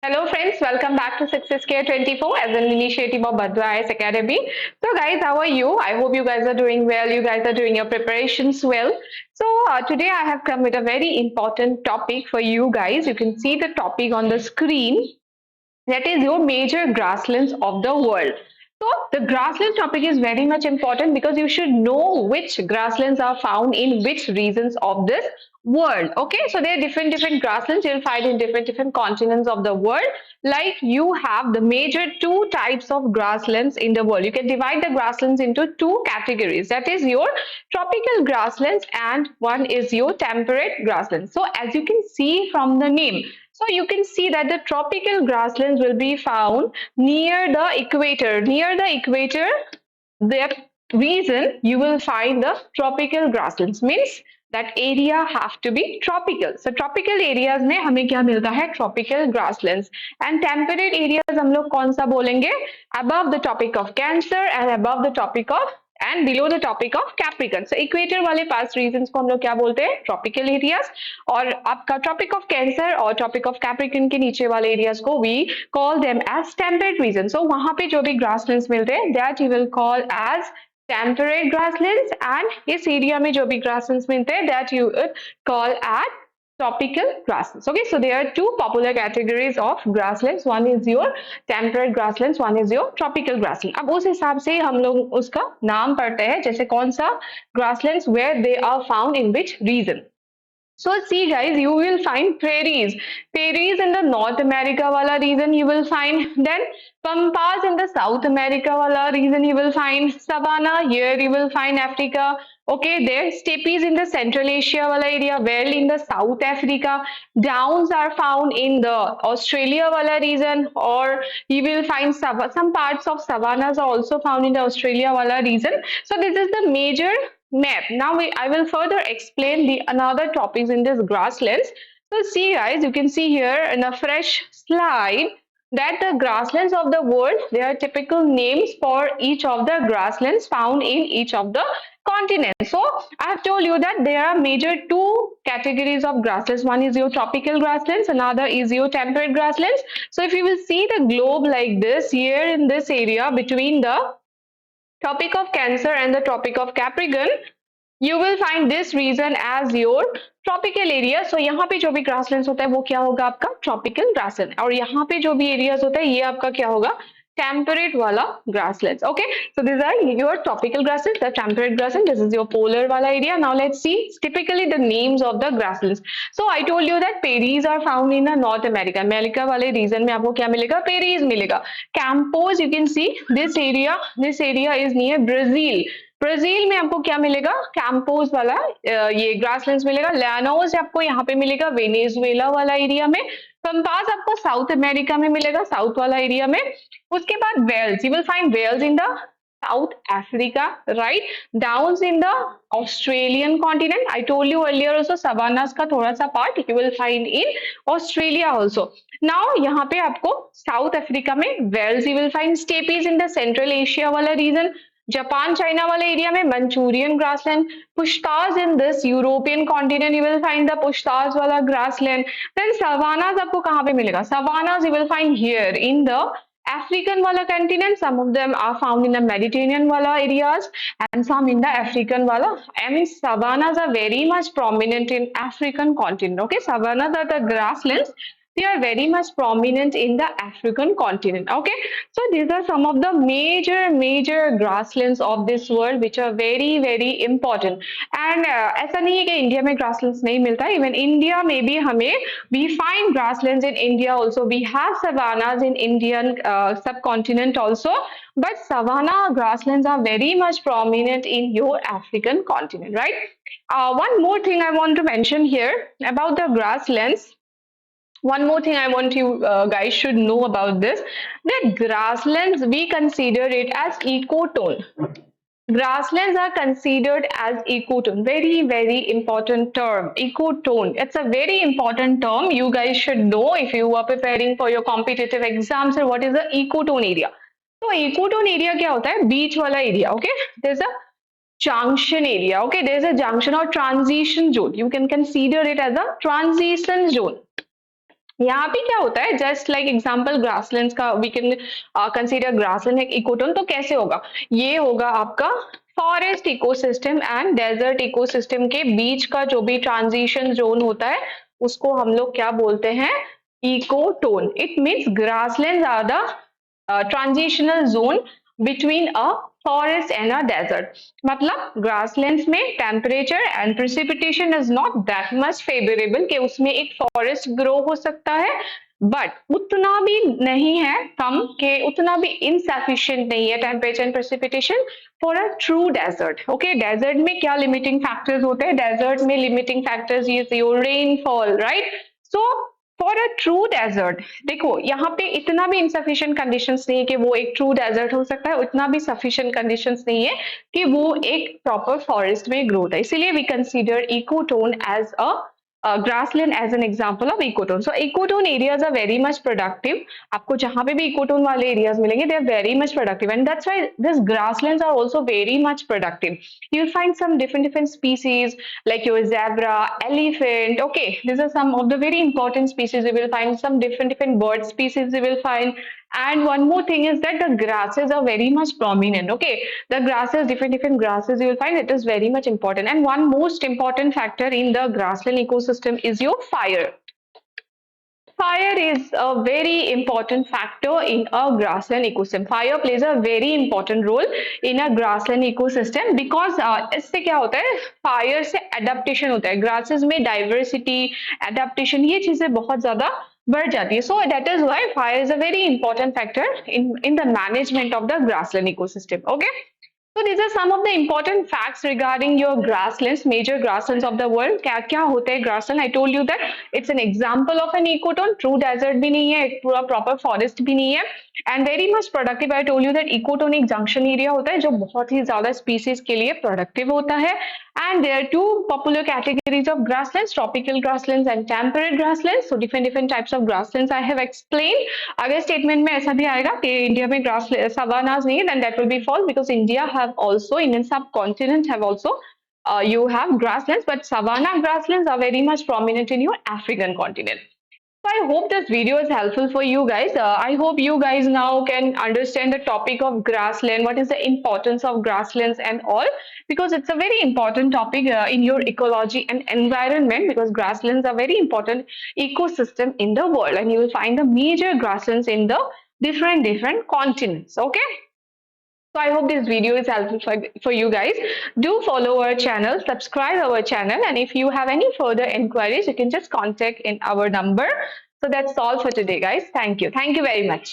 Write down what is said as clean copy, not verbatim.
Hello friends, welcome back to Success Care 24 as an initiative of Badwa IS Academy. So guys, how are you? I hope you guys are doing well. You guys are doing your preparations well. So today I have come with a very important topic for you guys. You can see the topic on the screen. That is your major grasslands of the world. So the grassland topic is very much important because you should know which grasslands are found in which regions of this world. Okay, so there are different grasslands you'll find in different continents of the world. Like you have the major two types of grasslands in the world. You can divide the grasslands into two categories. That is your tropical grasslands and one is your temperate grasslands. So as you can see from the name, so you can see that the tropical grasslands will be found near the equator. Near the equator, that reason you will find the tropical grasslands means that area have to be tropical. So tropical areas में हमें क्या मिलता है? Tropical grasslands. And temperate areas हम लोग कौन सा बोलेंगे? Above the tropic of Cancer and above the tropic of and below the tropic of Capricorn. So equator वाले पास regions को हम लोग क्या बोलते हैं? Tropical areas. और आपका tropic of Cancer और tropic of Capricorn के नीचे वाले areas को we call them as temperate regions. So वहां पे जो भी grasslands मिलते हैं that you will call as temperate grasslands and इस area में जो भी grasslands मिलते हैं that you would call as tropical grasslands. Okay, so there are two popular categories of grasslands. One is your temperate grasslands, one is your tropical grassland. अब उस हिसाब से हम लोग उसका नाम पढ़ते हैं जैसे कौन सा grasslands where they are found in which region. So see guys, you will find prairies. Prairies in the North America wala region you will find. Then pampas in the South America wala region you will find. Savanna here you will find Africa. Okay, there steppes in the Central Asia wala area, well in the South Africa. Downs are found in the Australia wala region, or you will find some parts of savannas are also found in the Australia wala region. So this is the major map. Now I will further explain the another topics in this grasslands. So see guys, you can see here in a fresh slide that the grasslands of the world, there are typical names for each of the grasslands found in each of the continents. So I have told you that there are major two categories of grasslands. One is your tropical grasslands, another is your temperate grasslands. So if you will see the globe like this, here in this area between the Tropic of Cancer and the Tropic of Capricorn, you will find this region as your tropical area. So यहाँ पे जो भी grasslands होता है वो क्या होगा आपका tropical grassland, और यहाँ पे जो भी areas होता है ये आपका क्या होगा temperate wala grasslands. Okay, so these are your tropical grasslands, the temperate grassland. This is your polar wala area. Now let's see typically the names of the grasslands. So I told you that prairies are found in the North America. America वाले region में आपको क्या मिलेगा? Prairies मिलेगा. Campos, you can see this area is near Brazil. Brazil में आपको क्या मिलेगा? कैंपोज वाला ये ग्रासलैंड्स मिलेगा. लैनोस आपको यहाँ पे मिलेगा वेनेजुएला वाला एरिया में. पंपास आपको साउथ अमेरिका में मिलेगा, साउथ वाला एरिया में. उसके बाद velds, you will find velds in the South Africa, right. Downs in the Australian continent. I told you earlier also savannas का थोड़ा सा part you will find in Australia also. Now यहाँ पे आपको साउथ अफ्रीका में velds you will find. Steppes in the Central Asia वाला region. Japan China वाले area में Manchurian grassland. Pusztas in this European continent you will find the पुश्ताज वाला grassland. Then savannas आपको कहाँ पे मिलेगा? Savannas you will find here in the African wala continent. Some of them are found in the Mediterranean wala areas and some in the African wala. I mean savannas are very much prominent in African continent. Okay, savannas are the grasslands. They are very much prominent in the African continent. Okay, so these are some of the major grasslands of this world which are very important. And ऐसा नहीं है कि India में grasslands नहीं मिलता. Even India में भी हमें we find grasslands in India also. We have savannas in Indian subcontinent also. But savanna grasslands are very much prominent in your African continent, right? One more thing I want to mention here about the grasslands. One more thing I want you guys should know about this, that grasslands we consider it as ecotone. Grasslands are considered as ecotone. Very important term, ecotone. It's a very important term. You guys should know if you are preparing for your competitive exams or what is the ecotone area. So ecotone area क्या होता है? Beach वाला area. Okay, there's a junction area. Okay, there's a junction or transition zone. You can consider it as a transition zone. यहाँ पे क्या होता है, just like example grasslands का वी कैन कंसीडर ग्रासलैंड एक इकोटोन, तो कैसे होगा, ये होगा आपका forest ecosystem and desert ecosystem के बीच का जो भी ट्रांजिशन जोन होता है उसको हम लोग क्या बोलते हैं, ecotone. It means grasslands are the transitional zone between a forest and a desert. मतलब ग्रासलैंड्स में temperature and precipitation is not that much favourable कि उसमें एक फॉरेस्ट ग्रो हो सकता है, बट उतना भी नहीं है कम के उतना भी इनसफिशिएंट नहीं है temperature and precipitation for a true desert. Okay, desert में क्या लिमिटिंग फैक्टर्स होते हैं, डेजर्ट में limiting factors is your rainfall, right. So for a true desert, देखो यहाँ पे इतना भी इनसफिशिएंट कंडीशंस नहीं है कि वो एक ट्रू डेजर्ट हो सकता है, उतना भी सफिशिएंट कंडीशंस नहीं है कि वो एक प्रॉपर फॉरेस्ट में ग्रो होता है. इसीलिए we consider ecotone as a grassland as an example of ecotone. So ecotone areas are very much productive. आपको जहाँ पे भी ecotone वाले areas मिलेंगे, they are very much productive, and that's why these grasslands are also very much productive. You'll find some different species like your zebra, elephant. Okay, these are some of the very important species. You will find some different bird species. You will find, and one more thing is that the grasses are very much prominent. Okay, the grasses, different grasses you will find, it is very much important. And one most important factor in the grassland ecosystem is your fire. Fire is a very important factor in a grassland ecosystem. Fire plays a very important role in a grassland ecosystem because इससे क्या होता है, fire से adaptation होता है, grasses में diversity, adaptation, ये चीजें बहुत ज्यादा बढ़ जाती है. So that is why fire is a very important factor in the management of the grassland ecosystem. Okay, so these are some of the important facts regarding your grasslands, major grasslands of the world. क्या क्या होते हैं grassland? I told you that it's an example of an ecotone. True desert भी नहीं है, एक पूरा proper forest भी नहीं है, and very much productive. I told you that ecotone एक junction area होता है जो बहुत ही ज्यादा species के लिए productive होता है. And there are two popular categories of grasslands: tropical grasslands and temperate grasslands. So different types of grasslands I have explained. अगर statement में ऐसा भी आएगा कि इंडिया में grass savannas नहीं है, then that will be false because India have also, Indian subcontinent have also you have grasslands, but savanna grasslands are very much prominent in your African continent. So I hope this video is helpful for you guys. I hope you guys now can understand the topic of grassland, what is the importance of grasslands and all, because it's a very important topic in your ecology and environment, because grasslands are very important ecosystem in the world, and you will find the major grasslands in the different continents. Okay. So I hope this video is helpful for you guys. Do follow our channel, subscribe our channel, and if you have any further inquiries, you can just contact in our number. So that's all for today, guys. Thank you. Thank you very much.